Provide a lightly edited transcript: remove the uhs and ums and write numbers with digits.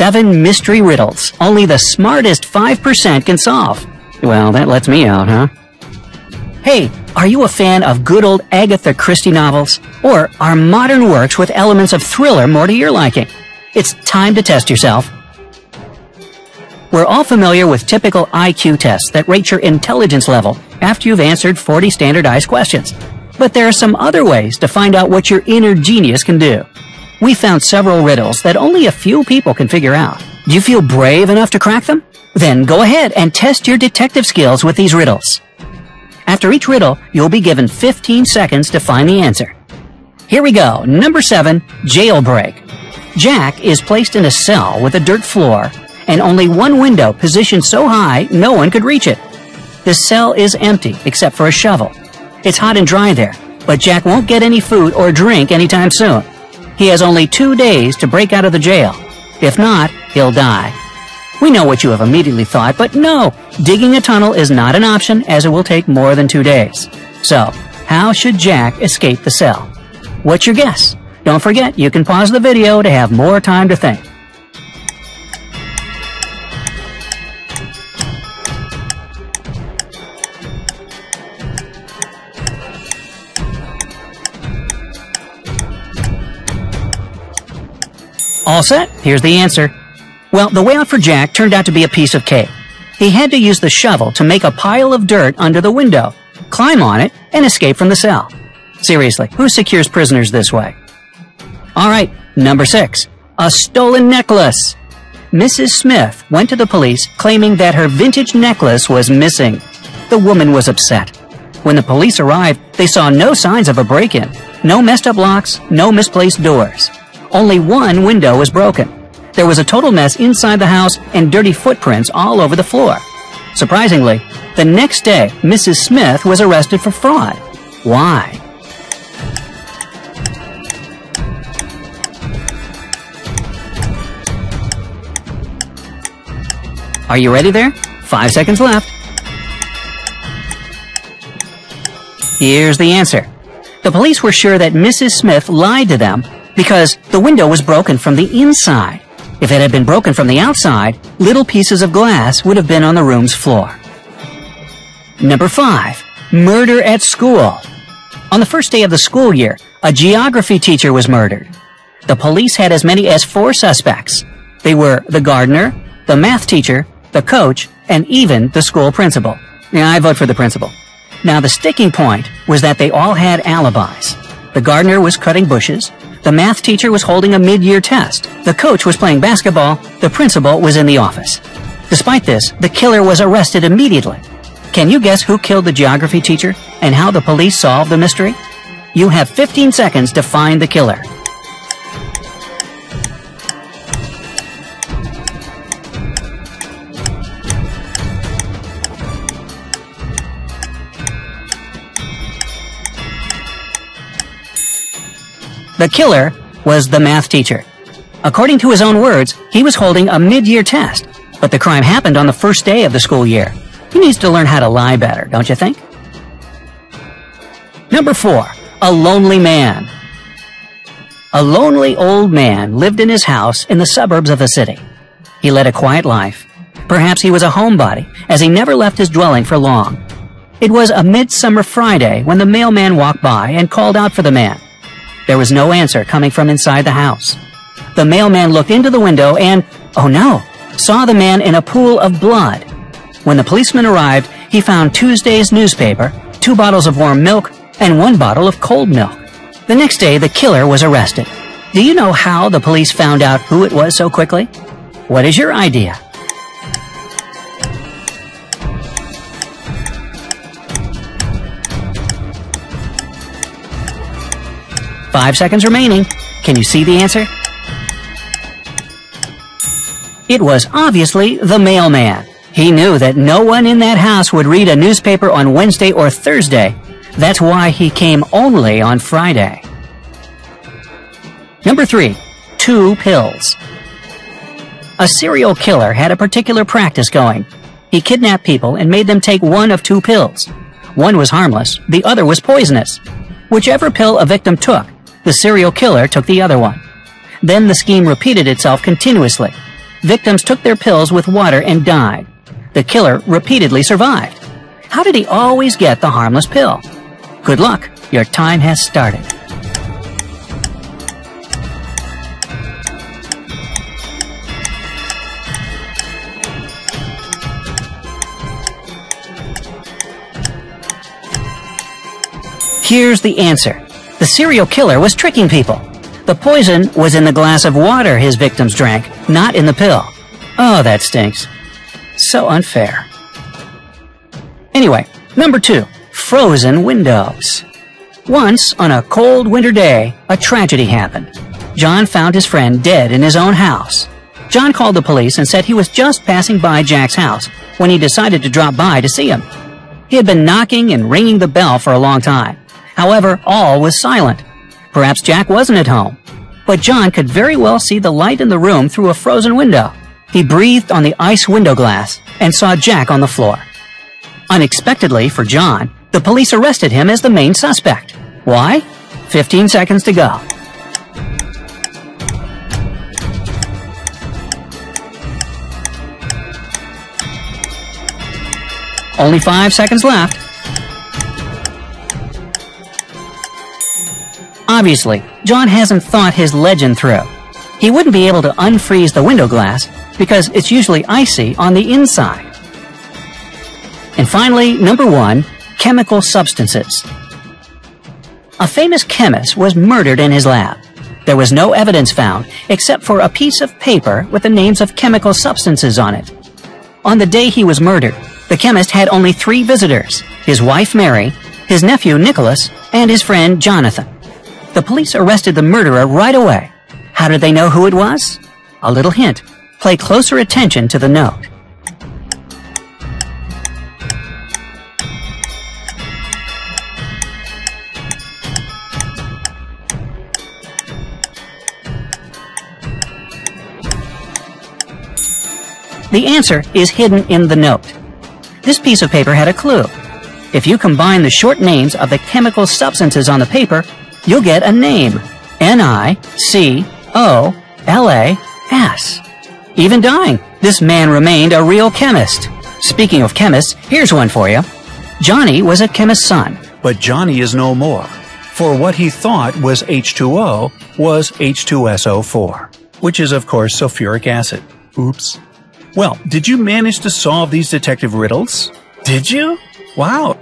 7 mystery riddles only the smartest 5% can solve. Well, that lets me out, huh? Hey, are you a fan of good old Agatha Christie novels? Or are modern works with elements of thriller more to your liking? It's time to test yourself. We're all familiar with typical IQ tests that rate your intelligence level after you've answered 40 standardized questions. But there are some other ways to find out what your inner genius can do. We found several riddles that only a few people can figure out. Do you feel brave enough to crack them? Then go ahead and test your detective skills with these riddles. After each riddle, you'll be given 15 seconds to find the answer. Here we go. Number 7, jailbreak. Jack is placed in a cell with a dirt floor and only one window positioned so high no one could reach it. The cell is empty except for a shovel. It's hot and dry there, but Jack won't get any food or drink anytime soon. He has only 2 days to break out of the jail. If not, he'll die. We know what you have immediately thought, but no, digging a tunnel is not an option as it will take more than 2 days. So, how should Jack escape the cell? What's your guess? Don't forget, you can pause the video to have more time to think. All set? Here's the answer. Well, the way out for Jack turned out to be a piece of cake. He had to use the shovel to make a pile of dirt under the window, climb on it, and escape from the cell. Seriously, who secures prisoners this way? All right, number 6, a stolen necklace. Mrs. Smith went to the police claiming that her vintage necklace was missing. The woman was upset. When the police arrived, they saw no signs of a break-in, no messed up locks, no misplaced doors. Only one window was broken. There was a total mess inside the house and dirty footprints all over the floor. Surprisingly, the next day, Mrs. Smith was arrested for fraud. Why? Are you ready there? 5 seconds left. Here's the answer. The police were sure that Mrs. Smith lied to them because the window was broken from the inside. If it had been broken from the outside, little pieces of glass would have been on the room's floor. Number 5, murder at school. On the first day of the school year, a geography teacher was murdered. The police had as many as 4 suspects. They were the gardener, the math teacher, the coach, and even the school principal. Yeah, I vote for the principal. Now, the sticking point was that they all had alibis. The gardener was cutting bushes. The math teacher was holding a mid-year test. The coach was playing basketball. The principal was in the office. Despite this, the killer was arrested immediately. Can you guess who killed the geography teacher and how the police solved the mystery? You have 15 seconds to find the killer. The killer was the math teacher. According to his own words, he was holding a mid-year test, but the crime happened on the first day of the school year. He needs to learn how to lie better, don't you think? Number 4, a lonely man. A lonely old man lived in his house in the suburbs of the city. He led a quiet life. Perhaps he was a homebody, as he never left his dwelling for long. It was a midsummer Friday when the mailman walked by and called out for the man. There was no answer coming from inside the house. The mailman looked into the window and, oh no, saw the man in a pool of blood. When the policeman arrived, he found Tuesday's newspaper, 2 bottles of warm milk, and 1 bottle of cold milk. The next day, the killer was arrested. Do you know how the police found out who it was so quickly? What is your idea? Five seconds remaining. Can you see the answer? It was obviously the mailman. He knew that no one in that house would read a newspaper on Wednesday or Thursday. That's why he came only on Friday. Number 3, 2 pills. A serial killer had a particular practice going. He kidnapped people and made them take one of 2 pills. One was harmless, the other was poisonous. Whichever pill a victim took, the serial killer took the other one. Then the scheme repeated itself continuously. victims took their pills with water and died. The killer repeatedly survived. How did he always get the harmless pill? Good luck. Your time has started. Here's the answer. The serial killer was tricking people. The poison was in the glass of water his victims drank, not in the pill. Oh, that stinks. So unfair. Anyway, number 2, frozen windows. Once, on a cold winter day, a tragedy happened. John found his friend dead in his own house. John called the police and said he was just passing by Jack's house when he decided to drop by to see him. He had been knocking and ringing the bell for a long time. However, all was silent. Perhaps Jack wasn't at home. But John could very well see the light in the room through a frozen window. He breathed on the ice window glass and saw Jack on the floor. Unexpectedly for John, the police arrested him as the main suspect. Why? 15 seconds to go. Only 5 seconds left. Obviously, John hasn't thought his legend through. He wouldn't be able to unfreeze the window glass because it's usually icy on the inside. And finally, number 1, chemical substances. A famous chemist was murdered in his lab. There was no evidence found except for a piece of paper with the names of chemical substances on it. On the day he was murdered, the chemist had only 3 visitors: his wife Mary, his nephew Nicholas, and his friend Jonathan. The police arrested the murderer right away. How did they know who it was? A little hint. Pay closer attention to the note. The answer is hidden in the note. This piece of paper had a clue. If you combine the short names of the chemical substances on the paper, you'll get a name. Nicholas. Even dying, this man remained a real chemist. Speaking of chemists, here's one for you. Johnny was a chemist's son. But Johnny is no more, for what he thought was H2O was H2SO4, which is of course sulfuric acid. Oops. Well, did you manage to solve these detective riddles? Did you? Wow.